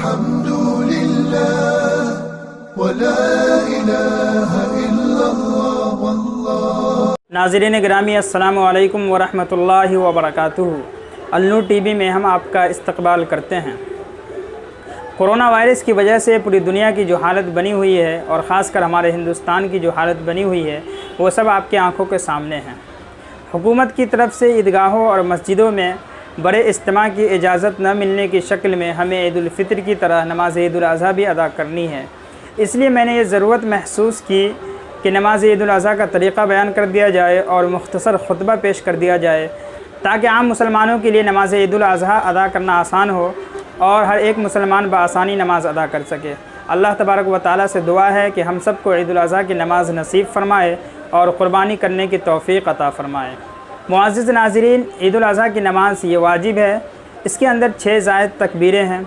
الحمد لله ولا إله إلا الله والله. ناظرین گرامی السلام علیکم ورحمۃ اللہ وبرکاتہ. النور ٹی وی میں ہم آپ کا استقبال کرتے ہیں. کرونا وائرس کی وجہ سے پوری دنیا کی جو حالت بنی ہوئی ہے اور خاص کر ہمارے ہندوستان کی جو حالت بنی ہوئی ہے وہ سب آپ کی آنکھوں کے سامنے ہیں. حکومت کی طرف سے عیدگاہوں اور مسجدوں میں بڑے اجتماع کی اجازت نہ ملنے کی شکل میں ہمیں عید الفطر کی طرح نماز عید الاضحیٰ بھی ادا کرنی ہے. اس لیے میں نے یہ ضرورت محسوس کی کہ نماز عید الاضحیٰ کا طریقہ بیان کر دیا جائے اور مختصر خطبہ پیش کر دیا جائے تاکہ عام مسلمانوں کے لیے نماز عید الاضحیٰ ادا کرنا آسان ہو اور ہر ایک مسلمان بآسانی نماز ادا کر سکے. اللہ تبارک و تعالیٰ سے دعا ہے کہ ہم سب کو عید الاضحیٰ کی نماز نصیب فرمائے اور قربانی کرنے کی توفیق عطا فرمائے. معزز ناظرین، عید الاضحیٰ کی نماز یہ واجب ہے. اس کے اندر 6 زائد تکبیریں ہیں.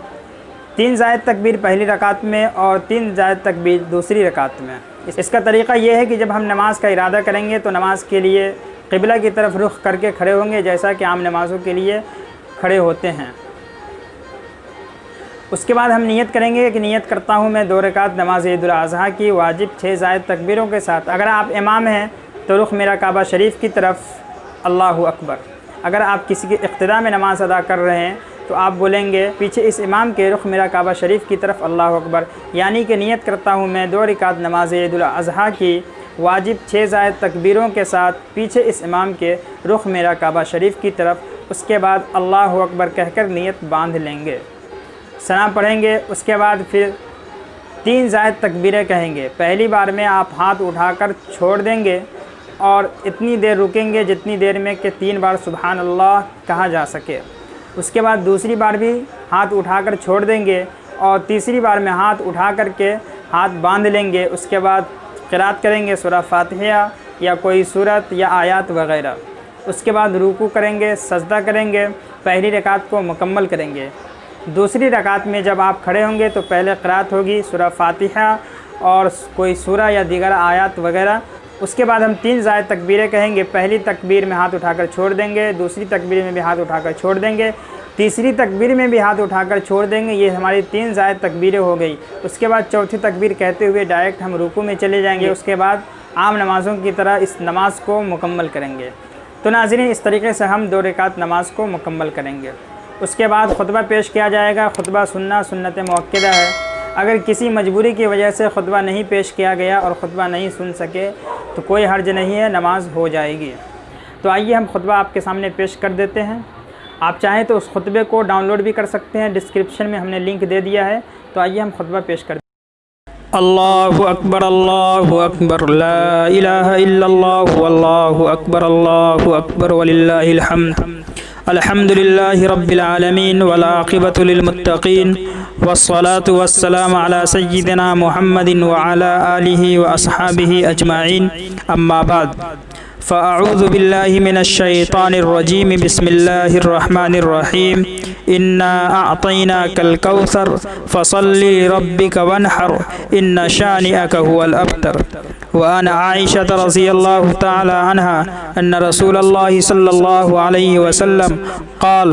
3 زائد تکبیر پہلی رکعت میں اور 3 زائد تکبیر دوسری رکعت میں. اس کا طریقہ یہ ہے کہ جب ہم نماز کا ارادہ کریں گے تو نماز کے لیے قبلہ کی طرف رخ کر کے کھڑے ہوں گے جیسا کہ عام نمازوں کے لیے کھڑے ہوتے ہیں. اس کے بعد ہم نیت کریں گے کہ نیت کرتا ہوں میں 2 رکعت نماز عید الاضحیٰ کی واجب 6 زائد تکبیروں کے ساتھ. اگر آپ امام ہیں تو رخ میرا کعبہ شریف کی طرف اللہ اکبر. اگر آپ کسی کے اقتداء میں نماز ادا کر رہے ہیں تو آپ بولیں گے پیچھے اس امام کے رخ میرا کعبہ شریف کی طرف اللہ اکبر. یعنی کہ نیت کرتا ہوں میں 2 رکعت نماز عید الاضحیٰ کی واجب 6 زائد تکبیروں کے ساتھ پیچھے اس امام کے رخ میرا کعبہ شریف کی طرف. اس کے بعد اللہ اکبر کہہ کر نیت باندھ لیں گے، ثنا پڑھیں گے. اس کے بعد پھر 3 زائد تکبیریں کہیں گے. پہلی بار میں آپ ہاتھ اٹھا کر چھوڑ دیں گے اور اتنی دیر رکیں گے جتنی دیر میں کہ 3 بار سبحان اللہ کہا جا سکے. اس کے بعد دوسری بار بھی ہاتھ اٹھا کر چھوڑ دیں گے اور تیسری بار میں ہاتھ اٹھا کر کے ہاتھ باندھ لیں گے. اس کے بعد قرات کریں گے سورہ فاتحہ یا کوئی سورت یا آیات وغیرہ. اس کے بعد رکوع کریں گے، سجدہ کریں گے، پہلی رکعت کو مکمل کریں گے. دوسری رکعت میں جب آپ کھڑے ہوں گے تو پہلے قرات ہوگی سورہ فاتحہ اور کوئی سورہ یا دیگر آیات وغیرہ. اس کے بعد ہم 3 زائد تکبیریں کہیں گے. پہلی تکبیر میں ہاتھ اٹھا کر چھوڑ دیں گے، دوسری تکبیر میں بھی ہاتھ اٹھا کر چھوڑ دیں گے، تیسری تکبیر میں بھی ہاتھ اٹھا کر چھوڑ دیں گے. یہ ہماری 3 زائد تکبیریں ہو گئی. اس کے بعد چوتھی تکبیر کہتے ہوئے ڈائریکٹ ہم رکوع میں چلے جائیں گے. اس کے بعد عام نمازوں کی طرح اس نماز کو مکمل کریں گے. تو ناظرین، اس طریقے سے ہم 2 رکعت نماز کو مکمل کریں گے. اس کے بعد خطبہ پیش کیا جائے گا. خطبہ سننا سنت مؤکدہ ہے. اگر کسی مجبوری کی وجہ سے خطبہ نہیں پیش کیا گیا اور خطبہ نہیں سن سکے تو کوئی حرج نہیں ہے، نماز ہو جائے گی. تو آئیے ہم خطبہ آپ کے سامنے پیش کر دیتے ہیں. آپ چاہیں تو اس خطبے کو ڈاؤن لوڈ بھی کر سکتے ہیں، ڈسکرپشن میں ہم نے لنک دے دیا ہے. تو آئیے ہم خطبہ پیش کر دیں. اللہ اکبر اللہ اکبر لا الہ الا اللہ واللہ اکبر اللہ اکبر وللہ الحمد. الحمد للہ رب العالمین والعاقبۃ للمتقین والصلاة والسلام علی سیدنا محمد وعلی آلہ واصحابہ اجمعین. اما بعد فاعوذ باللہ من الشیطان الرجیم. بسم اللہ الرحمن الرحیم. انا اعطیناک الکوثر فصل لربک وانحر ان شانئک هو الابتر. وعن عائشة رضی اللہ تعالی عنہا ان رسول اللہ صلی اللہ علیہ وسلم قال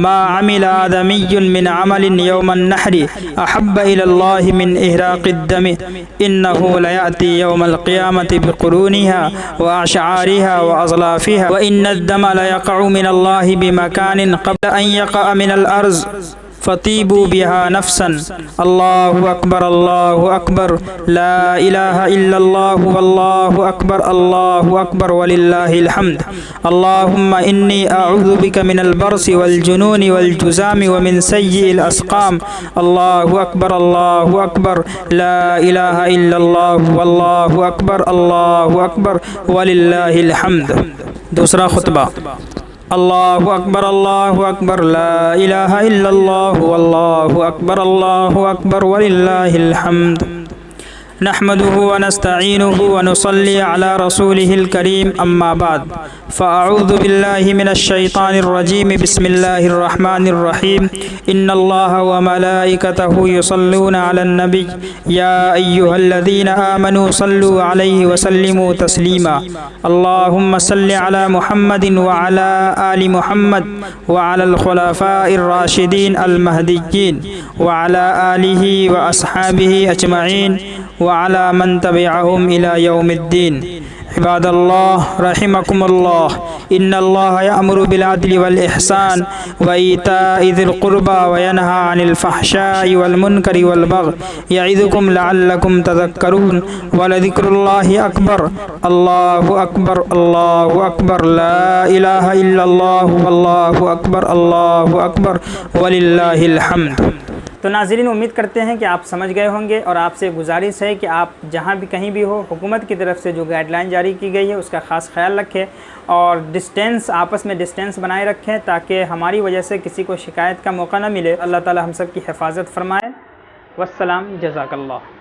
ما عمل آدمی من عمل يوم النحر احب الى الله من احراق الدم انه ليأتي يوم القيامة بقرونها واعشعارها واظلافها وان الدم ليقع من الله بمكان قبل ان يقع من الارض فطیبوا بها نفسا. اللہ اکبر اللہ اکبر لا الہ الا اللہ واللہ اکبر اللہ اکبر وللہ الحمد. اللہم انی اعوذ بک من البرص والجنون والجزام ومن سیء الاسقام. اللہ اکبر لا الہ الا اللہ واللہ اکبر وللہ الحمد. دوسرا خطبہ. اللہ اکبر لا الہ الا اللہ واللہ اکبر وللہ الحمد. نحمده ونستعينه ونصلي على رسوله الكريم أما بعد فأعوذ بالله من الشيطان الرجيم بسم الله الرحمن الرحيم إن الله وملائكته يصلون على النبي يا أيها الذين آمنوا صلوا عليه وسلموا تسليما اللهم صل على محمد وعلى آل محمد وعلى الخلفاء الراشدين المهديين وعلى آله وأصحابه أجمعين وعلى من تبعهم إلى يوم الدين عباد الله رحمكم الله إن الله يأمر بالعدل والإحسان وإيتاء ذي القربى وينهى عن الفحشاء والمنكر والبغي يعظكم لعلكم تذكرون ولذكر الله أكبر الله أكبر الله أكبر لا إله إلا الله والله أكبر الله أكبر ولله الحمد۔ تو ناظرین امید کرتے ہیں کہ آپ سمجھ گئے ہوں گے، اور آپ سے گزارش ہے کہ آپ جہاں بھی کہیں بھی ہو حکومت کی طرف سے جو گائیڈ لائن جاری کی گئی ہے اس کا خاص خیال رکھیں، اور آپس میں ڈسٹینس بنائے رکھیں تاکہ ہماری وجہ سے کسی کو شکایت کا موقع نہ ملے۔ اللہ تعالی ہم سب کی حفاظت فرمائے۔ والسلام، جزاک اللہ۔